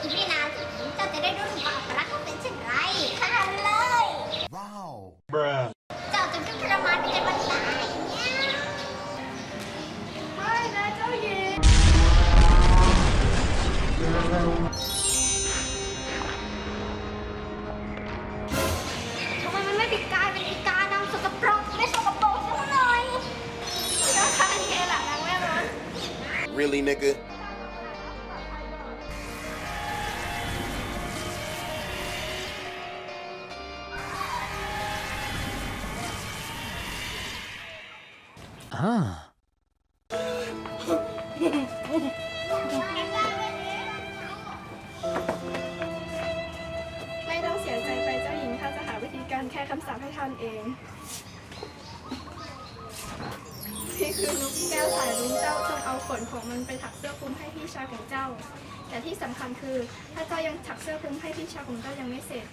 อีกไม่นานเจ้าจะได้รู้ถึงความรักเป็นเช่นไรข้าเลย ว้าว เจ้าจะทุกข์ทรมานไปจนวันตายเนี่ยไม่นะเจ้าหญิงทำไมมันไม่ติดกายเป็นอีกาดำสกปรกไม่สกปรกสักหน่อยแล้วข้าเองล่ะนางแม่มด Really, nigga? Ah. ไม่ต้องเสียใจไปเจ้าหญิงข้าจะหาวิธีการแค่คำสาปให้ท่านเองนี่คือนกแก้วสายรุ้งเจ้าจงเอาขนของมันไปถักเสื้อคลุมให้พี่ชายของเจ้า แต่ที่สำคัญคือถ้าเจ้ายังถักเสื้อคลุมให้พี่ชายของเจ้ายังไม่เสร็จ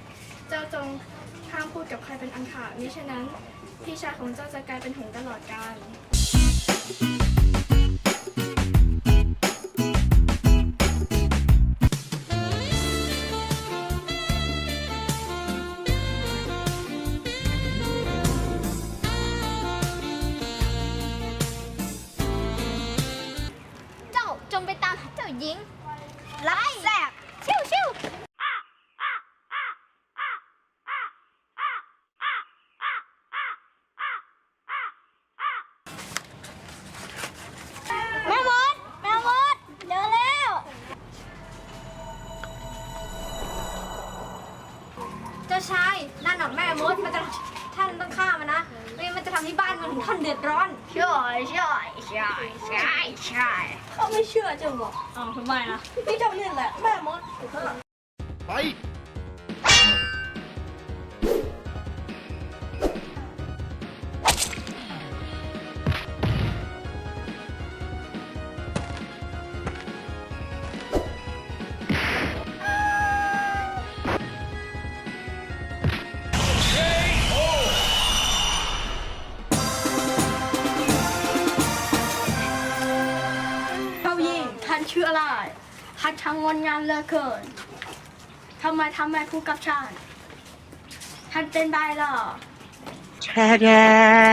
เจ้าจงห้ามพูดกับใครเป็นอันขาดมิฉะนั้นพี่ชายของเจ้าจะกลายเป็นหงส์ตลอดกาลจงไปตามหาเจ้าหญิงรับแสบชิวชิวแม่มดเจอแล้วเจ้าชายนั่นน่ะแม่มดมันจะท่านต้องฆ่ามันนะไม่งั้นมันจะทำให้บ้านเมืองของท่านเดือดร้อนใช่ เขาไม่เชื่อเจ้าบอกทำไมนะนี่เจ้าเนี่ยแหละแม่มด ไป เจ้าหญิงท่านชื่ออะไรท่านช่างงดงามเหลือเกินทำไมพูดกับฉันท่านเป็นใบหรอ Ta-da!